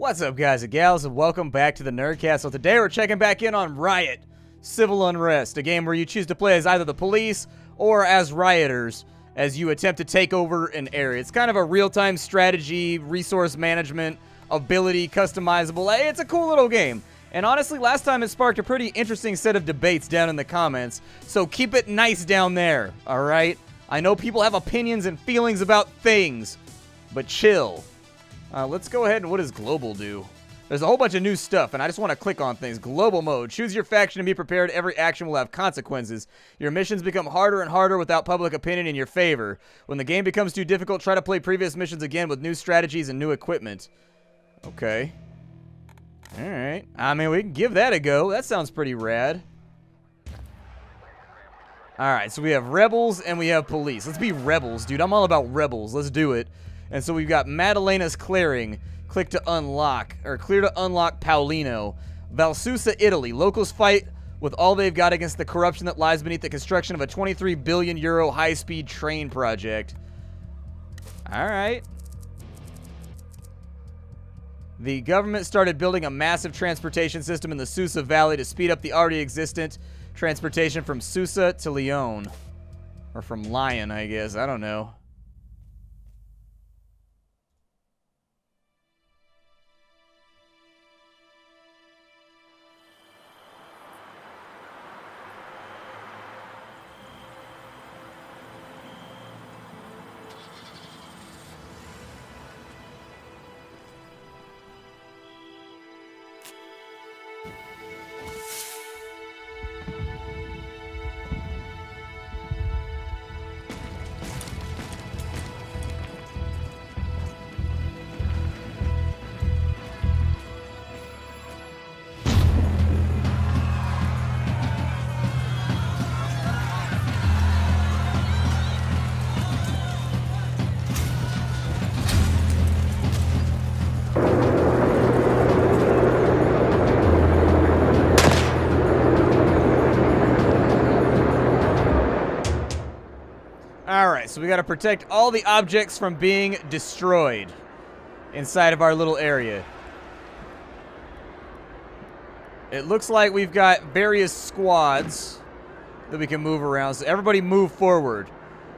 What's up, guys and gals, and welcome back to the Nerdcast. So today we're checking back in on Riot Civil Unrest, a game where you choose to play as either the police or as rioters as you attempt to take over an area. It's kind of a real-time strategy, resource management, ability, customizable. It's a cool little game. And honestly, last time it sparked a pretty interesting set of debates down in the comments, so keep it nice down there, alright? I know people have opinions and feelings about things, but chill. Let's go ahead and what does global do? There's a whole bunch of new stuff, and I just want to click on things. Global mode. Choose your faction and be prepared. Every action will have consequences. Your missions become harder and harder without public opinion in your favor. When the game becomes too difficult, try to play previous missions again with new strategies and new equipment. Okay. Alright. I mean, we can give that a go. That sounds pretty rad. Alright, so we have rebels and we have police. Let's be rebels, dude. I'm all about rebels. Let's do it. And so we've got Maddalena's clearing. Click to unlock, or clear to unlock Paolino. Valsusa, Italy. Locals fight with all they've got against the corruption that lies beneath the construction of a 23 billion euro high-speed train project. Alright. The government started building a massive transportation system in the Susa Valley to speed up the already existent transportation from Susa to Lyon. Or from Lyon, I guess. I don't know. Alright, so we gotta protect all the objects from being destroyed inside of our little area. It looks like we've got various squads that we can move around, so everybody move forward.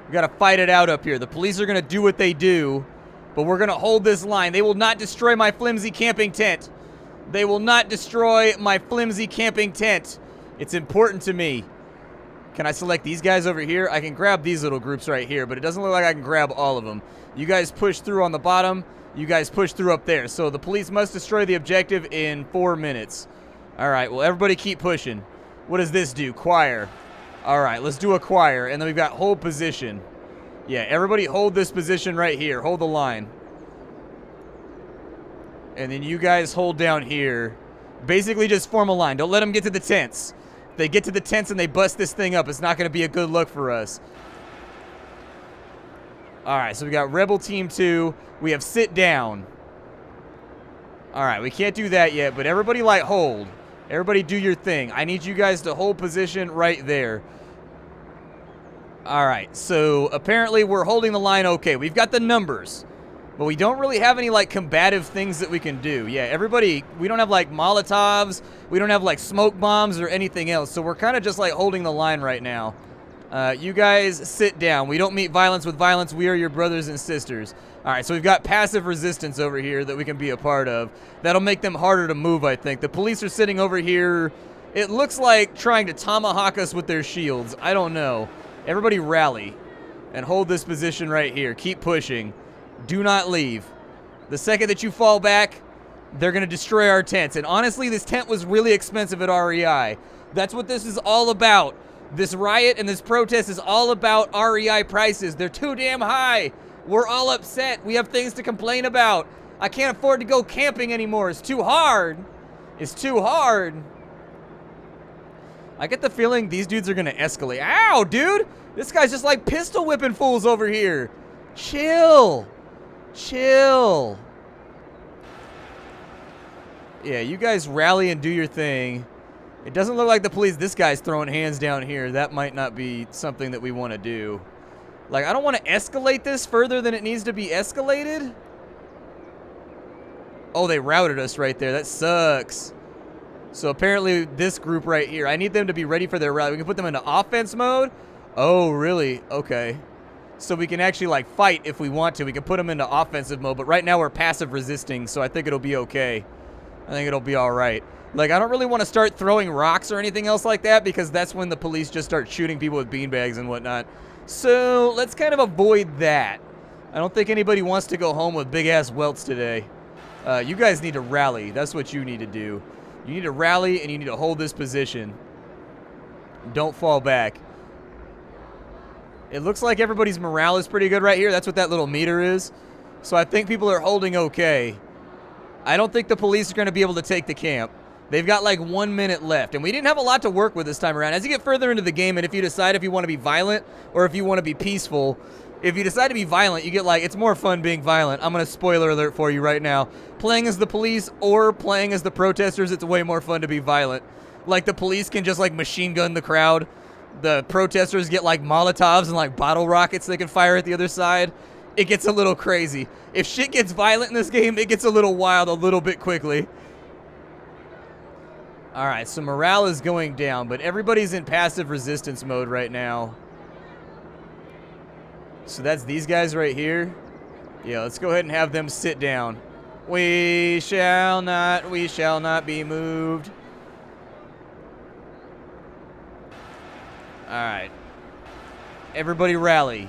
We gotta fight it out up here. The police are gonna do what they do, but we're gonna hold this line. They will not destroy my flimsy camping tent. They will not destroy my flimsy camping tent. It's important to me. Can I select these guys over here? I can grab these little groups right here, but it doesn't look like I can grab all of them. You guys push through on the bottom. You guys push through up there. So the police must destroy the objective in 4 minutes. All right, well, everybody keep pushing. What does this do? Choir. All right, let's do a choir. And then we've got hold position. Yeah, everybody hold this position right here. Hold the line. And then you guys hold down here. Basically just form a line. Don't let them get to the tents. They get to the tents and they bust this thing up. It's not going to be a good look for us. Alright, so we got Rebel Team 2. We have sit down. Alright, we can't do that yet, but everybody like hold. Everybody do your thing. I need you guys to hold position right there. Alright, so apparently we're holding the line okay. We've got the numbers. But we don't really have any, like, combative things that we can do. Yeah, everybody, we don't have, like, Molotovs. We don't have, like, smoke bombs or anything else. So we're kind of just, like, holding the line right now. You guys sit down. We don't meet violence with violence. We are your brothers and sisters. All right, so we've got passive resistance over here that we can be a part of. That'll make them harder to move, I think. The police are sitting over here. It looks like trying to tomahawk us with their shields. I don't know. Everybody rally and hold this position right here. Keep pushing. Do not leave. The second that you fall back, they're going to destroy our tents. And honestly, this tent was really expensive at REI. That's what this is all about. This riot and this protest is all about REI prices. They're too damn high. We're all upset. We have things to complain about. I can't afford to go camping anymore. It's too hard. It's too hard. I get the feeling these dudes are going to escalate. Ow, dude! This guy's just like pistol whipping fools over here. Chill. Chill. Yeah, you guys rally and do your thing. It doesn't look like the police. This guy's throwing hands down here. That might not be something that we want to do. Like, I don't want to escalate this further than it needs to be escalated. Oh, they routed us right there. That sucks. So apparently this group right here, I need them to be ready for their route. We can put them into offense mode. Oh, really? Okay. So we can actually, like, fight if we want to. We can put them into offensive mode, but right now we're passive resisting, so I think it'll be okay. I think it'll be all right. Like, I don't really want to start throwing rocks or anything else like that because that's when the police just start shooting people with beanbags and whatnot. So let's kind of avoid that. I don't think anybody wants to go home with big-ass welts today. You guys need to rally. That's what you need to do. You need to rally, and you need to hold this position. Don't fall back. It looks like everybody's morale is pretty good right here. That's what that little meter is. So I think people are holding okay. I don't think the police are going to be able to take the camp. They've got like 1 minute left, and we didn't have a lot to work with this time around. As you get further into the game, and if you decide if you want to be violent or if you want to be peaceful, if you decide to be violent, you get like, it's more fun being violent. I'm going to spoiler alert for you right now. Playing as the police or playing as the protesters, it's way more fun to be violent. Like, the police can just like machine gun the crowd. The protesters get like Molotovs and like bottle rockets they can fire at the other side. It gets a little crazy. If shit gets violent in this game, it gets a little wild a little bit quickly. Alright, so morale is going down, but everybody's in passive resistance mode right now. So that's these guys right here. Yeah, let's go ahead and have them sit down. We shall not be moved. Alright. Everybody rally.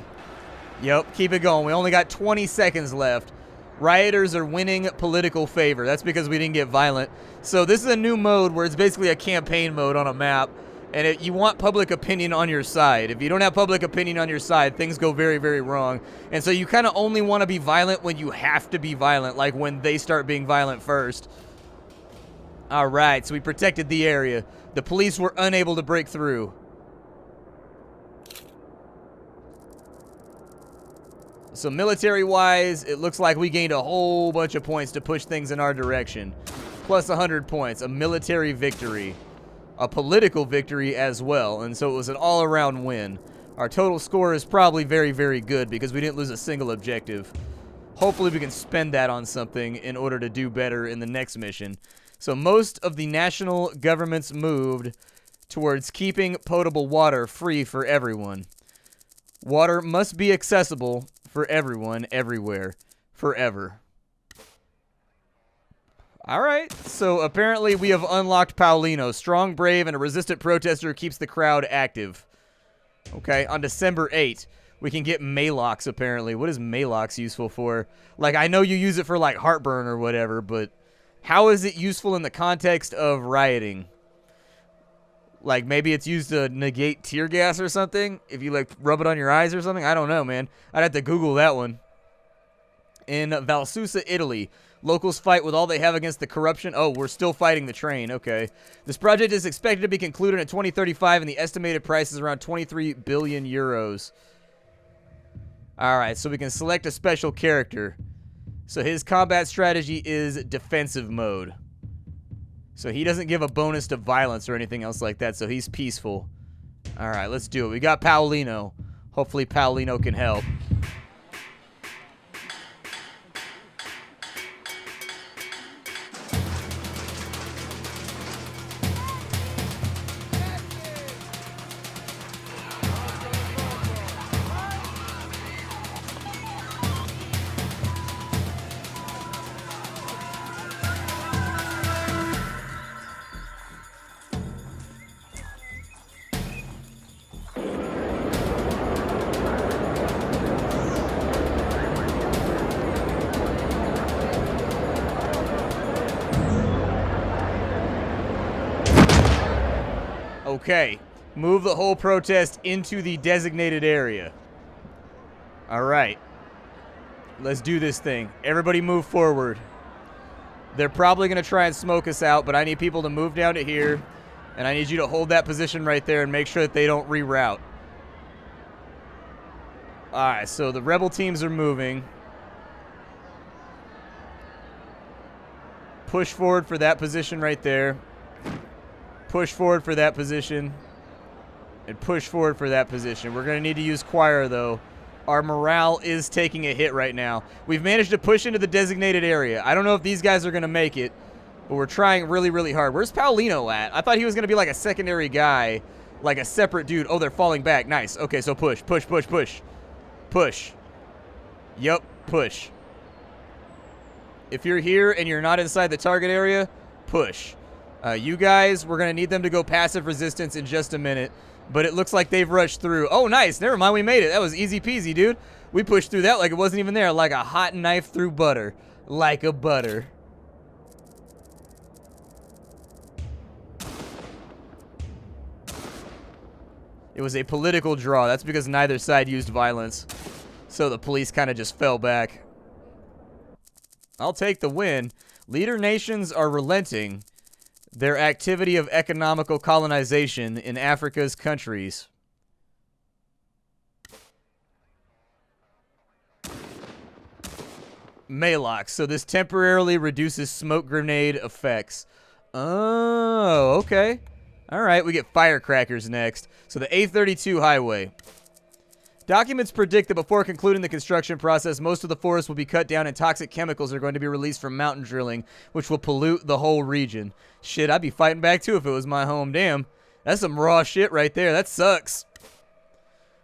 Yep, keep it going. We only got 20 seconds left. Rioters are winning political favor. That's because we didn't get violent. So this is a new mode where it's basically a campaign mode on a map. And you want public opinion on your side. If you don't have public opinion on your side, things go very, very wrong. And so you kind of only want to be violent when you have to be violent, like when they start being violent first. All right, so we protected the area. The police were unable to break through. So military-wise, it looks like we gained a whole bunch of points to push things in our direction. Plus 100 points, a military victory. A political victory as well, and so it was an all-around win. Our total score is probably very, very good because we didn't lose a single objective. Hopefully we can spend that on something in order to do better in the next mission. So most of the national governments moved towards keeping potable water free for everyone. Water must be accessible for everyone, everywhere, forever. Alright, so apparently we have unlocked Paulino. Strong, brave, and a resistant protester keeps the crowd active. Okay, on December 8th, we can get Malox, apparently. What is Malox useful for? Like, I know you use it for, like, heartburn or whatever, but how is it useful in the context of rioting? Like, maybe it's used to negate tear gas or something? If you, like, rub it on your eyes or something? I don't know, man. I'd have to Google that one. In Valsusa, Italy, locals fight with all they have against the corruption. Oh, we're still fighting the train. Okay. This project is expected to be concluded in 2035, and the estimated price is around 23 billion euros. Alright, so we can select a special character. So his combat strategy is defensive mode. So he doesn't give a bonus to violence or anything else like that, so he's peaceful. Alright, let's do it. We got Paulino. Hopefully Paulino can help. Okay, move the whole protest into the designated area. Alright. Let's do this thing. Everybody move forward. They're probably going to try and smoke us out, but I need people to move down to here. And I need you to hold that position right there and make sure that they don't reroute. Alright, so the rebel teams are moving. Push forward for that position right there. Push forward for that position. And push forward for that position. We're going to need to use choir, though. Our morale is taking a hit right now. We've managed to push into the designated area. I don't know if these guys are going to make it, but we're trying really, really hard. Where's Paulino at? I thought he was going to be like a secondary guy, like a separate dude. Oh, they're falling back. Nice. Okay, so push, push, push, push. Push. Yup, push. If you're here and you're not inside the target area, push. You guys, we're going to need them to go passive resistance in just a minute. But it looks like they've rushed through. Oh, nice. Never mind. We made it. That was easy peasy, dude. We pushed through that like it wasn't even there. Like a hot knife through butter. Like a butter. It was a political draw. That's because neither side used violence. So the police kind of just fell back. I'll take the win. Leader nations are relenting their activity of economical colonization in Africa's countries. Malox. So this temporarily reduces smoke grenade effects. Oh, okay. All right, we get firecrackers next. So the A32 highway. Documents predict that before concluding the construction process, most of the forest will be cut down and toxic chemicals are going to be released from mountain drilling, which will pollute the whole region. Shit, I'd be fighting back too if it was my home. Damn. That's some raw shit right there. That sucks.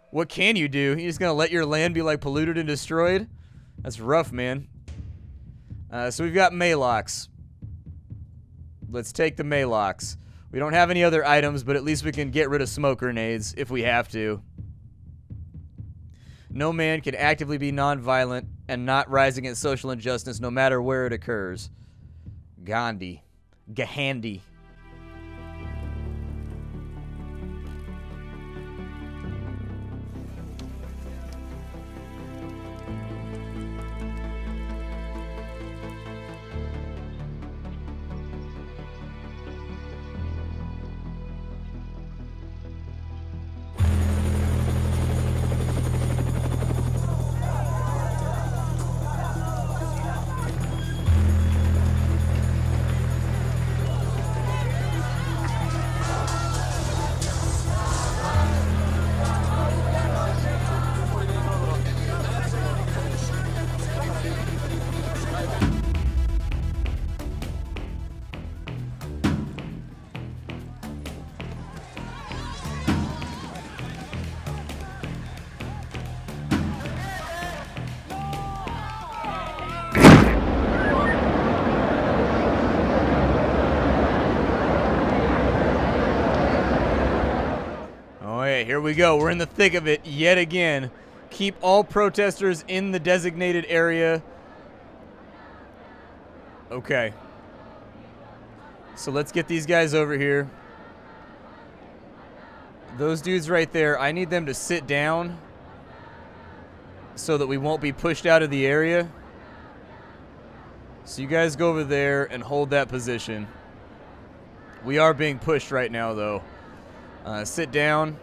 What can you do? You just gonna let your land be like polluted and destroyed? That's rough, man. So we've got Malox. Let's take the Malox. We don't have any other items, but at least we can get rid of smoke grenades if we have to. No man can actively be nonviolent and not rise against social injustice no matter where it occurs. Gandhi. Gandhi. Here we go. We're in the thick of it yet again. Keep all protesters in the designated area. Okay. So let's get these guys over here. Those dudes right there, I need them to sit down so that we won't be pushed out of the area. So you guys go over there and hold that position. We are being pushed right now, though. Sit down.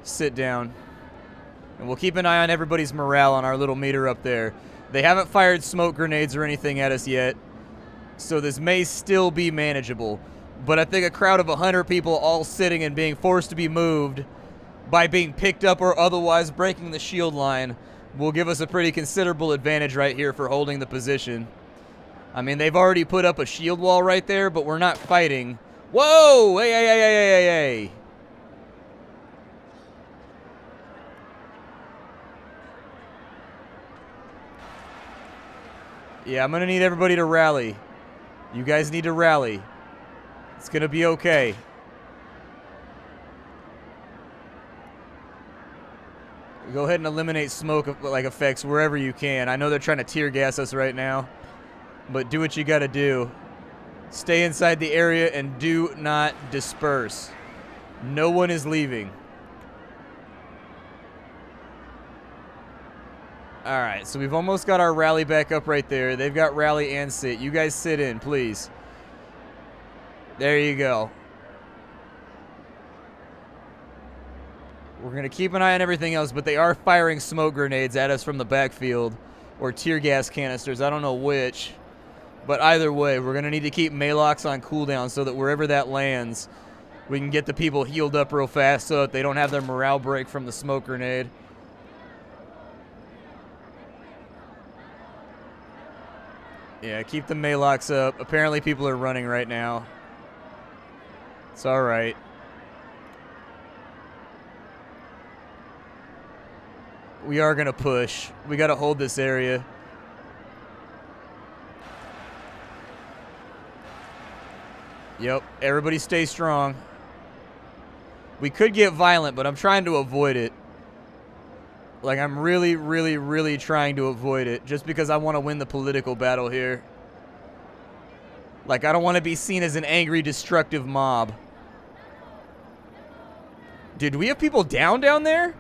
Sit down. And we'll keep an eye on everybody's morale on our little meter up there. They haven't fired smoke grenades or anything at us yet, so this may still be manageable. But I think a crowd of 100 people all sitting and being forced to be moved by being picked up or otherwise breaking the shield line will give us a pretty considerable advantage right here for holding the position. I mean, they've already put up a shield wall right there, but we're not fighting. Whoa! Hey, hey, hey, hey, hey, hey! Yeah, I'm going to need everybody to rally. You guys need to rally. It's going to be okay. Go ahead and eliminate smoke effects wherever you can. I know they're trying to tear gas us right now, but do what you got to do. Stay inside the area and do not disperse. No one is leaving. All right, so we've almost got our rally back up right there. They've got rally and sit. You guys sit in, please. There you go. We're going to keep an eye on everything else, but they are firing smoke grenades at us from the backfield, or tear gas canisters. I don't know which, but either way, we're going to need to keep Malox on cooldown so that wherever that lands, we can get the people healed up real fast so that they don't have their morale break from the smoke grenade. Yeah, keep the Maylocks up. Apparently people are running right now. It's alright. We are going to push. We got to hold this area. Yep, everybody stay strong. We could get violent, but I'm trying to avoid it. Like, I'm really, really, really trying to avoid it just because I want to win the political battle here. Like, I don't want to be seen as an angry, destructive mob. Dude, do we have people down there?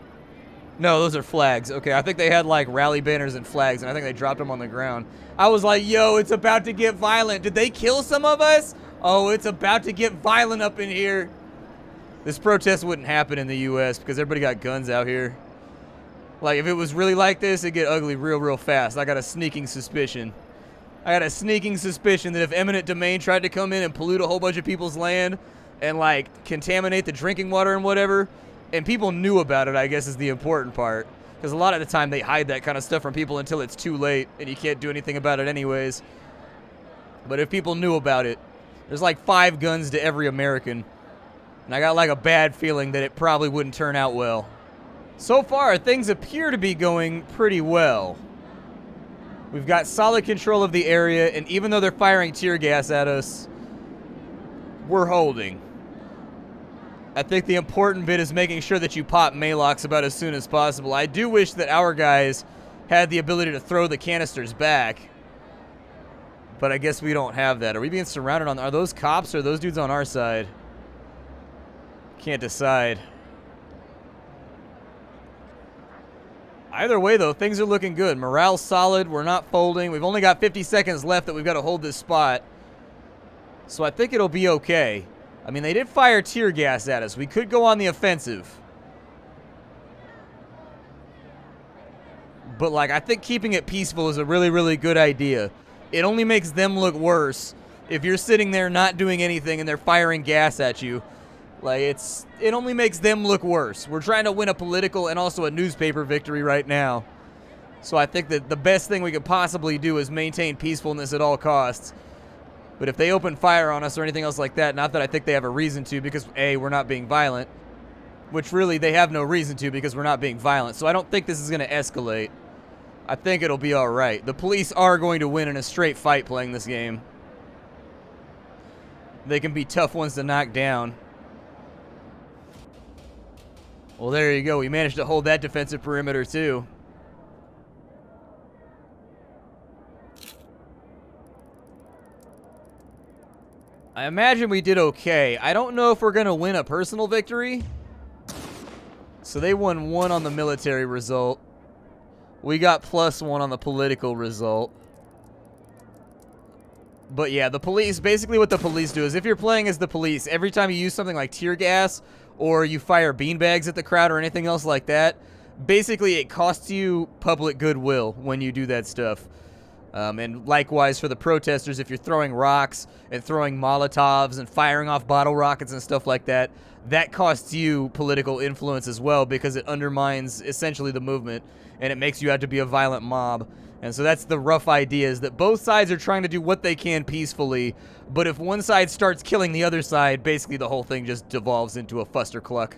No, those are flags. Okay, I think they had, like, rally banners and flags, and I think they dropped them on the ground. I was like, yo, it's about to get violent. Did they kill some of us? Oh, it's about to get violent up in here. This protest wouldn't happen in the U.S. because everybody got guns out here. Like, if it was really like this, it'd get ugly real fast. I got a sneaking suspicion. that if eminent domain tried to come in and pollute a whole bunch of people's land and, like, contaminate the drinking water and whatever, and people knew about it, I guess, is the important part. Because a lot of the time they hide that kind of stuff from people until it's too late and you can't do anything about it anyways. But if people knew about it, there's like 5 guns to every American. And I got like a bad feeling that it probably wouldn't turn out well. So far, things appear to be going pretty well. We've got solid control of the area, and even though they're firing tear gas at us, we're holding. I think the important bit is making sure that you pop Maylocks about as soon as possible. I do wish that our guys had the ability to throw the canisters back, but I guess we don't have that. Are we being surrounded on... Are those cops or are those dudes on our side? Can't decide. Either way, though, things are looking good. Morale's solid. We're not folding. We've only got 50 seconds left that we've got to hold this spot. So I think it'll be okay. I mean, they did fire tear gas at us. We could go on the offensive. But, like, I think keeping it peaceful is a really, really good idea. It only makes them look worse if you're sitting there not doing anything and they're firing gas at you. Like, it only makes them look worse. We're trying to win a political and also a newspaper victory right now. So I think that the best thing we could possibly do is maintain peacefulness at all costs. But if they open fire on us or anything else like that, not that I think they have a reason to, because A, we're not being violent, which really they have no reason to because we're not being violent. So I don't think this is going to escalate. I think it'll be all right. The police are going to win in a straight fight playing this game. They can be tough ones to knock down. Well, there you go. We managed to hold that defensive perimeter, too. I imagine we did okay. I don't know if we're going to win a personal victory. So they won 1 on the military result. We got +1 on the political result. But yeah, the police, basically what the police do is if you're playing as the police, every time you use something like tear gas or you fire beanbags at the crowd or anything else like that, basically it costs you public goodwill when you do that stuff. And likewise for the protesters, if you're throwing rocks and throwing Molotovs and firing off bottle rockets and stuff like that, that costs you political influence as well because it undermines essentially the movement and it makes you out to be a violent mob. And so that's the rough idea, is that both sides are trying to do what they can peacefully, but if one side starts killing the other side, basically the whole thing just devolves into a fustercluck.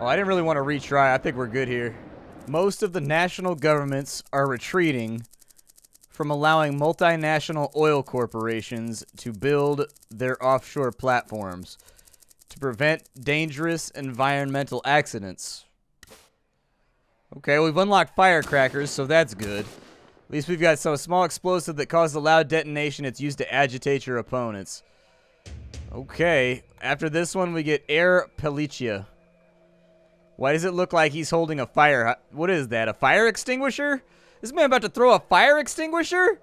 Oh, I didn't really want to retry. I think we're good here. Most of the national governments are retreating from allowing multinational oil corporations to build their offshore platforms to prevent dangerous environmental accidents. Okay, we've unlocked firecrackers, so that's good. At least we've got some small explosive that causes a loud detonation. It's used to agitate your opponents. Okay, after this one we get air pelliccia. Why does it look like he's holding a fire? What is that, a fire extinguisher? This man about to throw a fire extinguisher?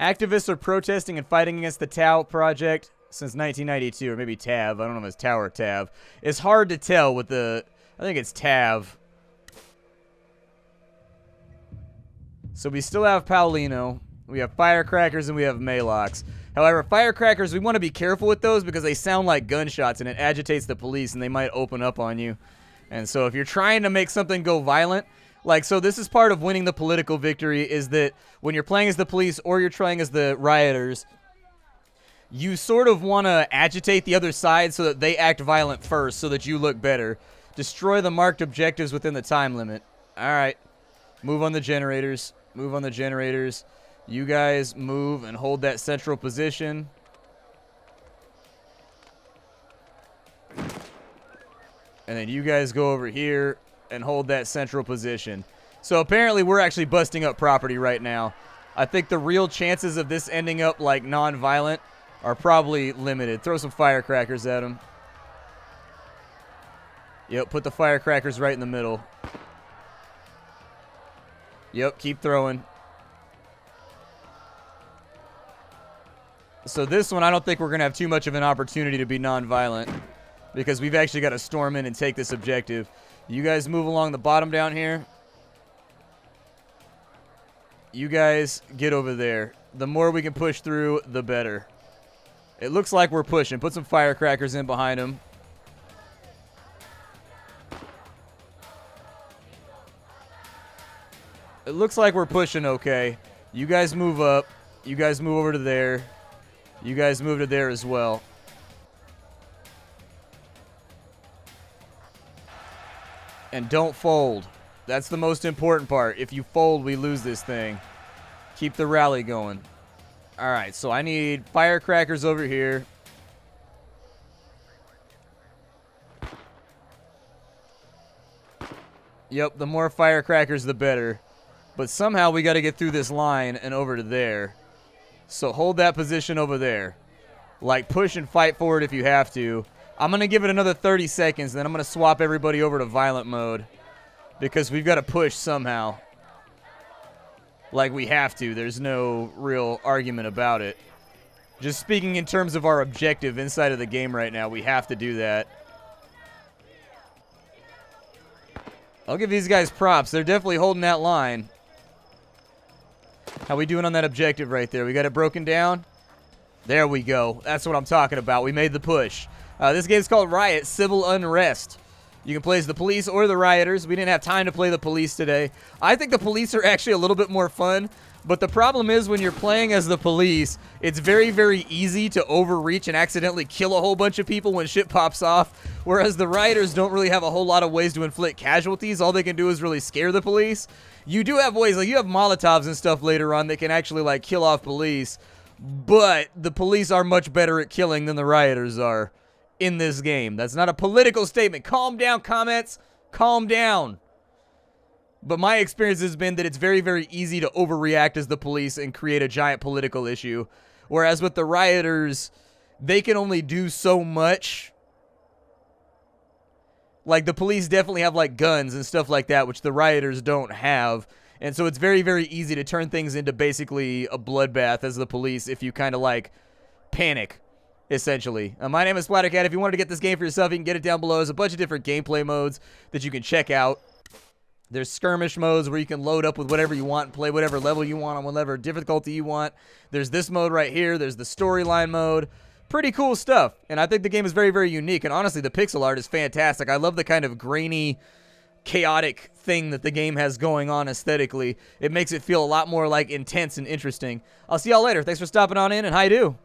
Activists are protesting and fighting against the Tau project since 1992, or maybe TAV. I don't know if it's Tau or TAV. It's hard to tell with the... I think it's TAV. So we still have Paulino. We have firecrackers and we have Maylocks. However, firecrackers, we want to be careful with those because they sound like gunshots and it agitates the police and they might open up on you. And so if you're trying to make something go violent, Like, so this is part of winning the political victory, is that when you're playing as the police or you're trying as the rioters, you sort of want to agitate the other side so that they act violent first so that you look better. Destroy the marked objectives within the time limit. All right. Move on the generators. Move on the generators. You guys move and hold that central position. And then you guys go over here and hold that central position. So apparently we're actually busting up property right now. I think the real chances of this ending up like non-violent are probably limited. Throw some firecrackers at them. Yep, put the firecrackers right in the middle. Yep, keep throwing. So this one, I don't think we're going to have too much of an opportunity to be non-violent, because we've actually got to storm in and take this objective. You guys move along the bottom down here. You guys get over there. The more we can push through, the better. It looks like we're pushing. Put some firecrackers in behind them. It looks like we're pushing okay. You guys move up. You guys move over to there. You guys move to there as well. And don't fold. That's the most important part. If you fold, we lose this thing. Keep the rally going. All right, so I need firecrackers over here. Yep, the more firecrackers, the better. But somehow we got to get through this line and over to there. So hold that position over there. Like, push and fight forward if you have to. I'm going to give it another 30 seconds, then I'm going to swap everybody over to violent mode. Because we've got to push somehow. Like, we have to. There's no real argument about it. Just speaking in terms of our objective inside of the game right now, we have to do that. I'll give these guys props. They're definitely holding that line. How we doing on that objective right there? We got it broken down? There we go. That's what I'm talking about. We made the push. This game's called Riot Civil Unrest. You can play as the police or the rioters. We didn't have time to play the police today. I think the police are actually a little bit more fun, but the problem is when you're playing as the police, it's very, very easy to overreach and accidentally kill a whole bunch of people when shit pops off, whereas the rioters don't really have a whole lot of ways to inflict casualties. All they can do is really scare the police. You do have ways, like you have Molotovs and stuff later on that can actually like kill off police, but the police are much better at killing than the rioters are in this game. That's not a political statement. Calm down, comments. Calm down. But my experience has been that it's very, very easy to overreact as the police and create a giant political issue. Whereas with the rioters, they can only do so much. Like, the police definitely have, like, guns and stuff like that, which the rioters don't have. And so it's very, very easy to turn things into basically a bloodbath as the police if you kind of, like, panic, essentially. My name is Splattercat. If you wanted to get this game for yourself, you can get it down below. There's a bunch of different gameplay modes that you can check out. There's skirmish modes where you can load up with whatever you want and play whatever level you want on whatever difficulty you want. There's this mode right here. There's the storyline mode. Pretty cool stuff. And I think the game is very, very unique. And honestly, the pixel art is fantastic. I love the kind of grainy, chaotic thing that the game has going on aesthetically. It makes it feel a lot more like intense and interesting. I'll see y'all later. Thanks for stopping on in, and how you do?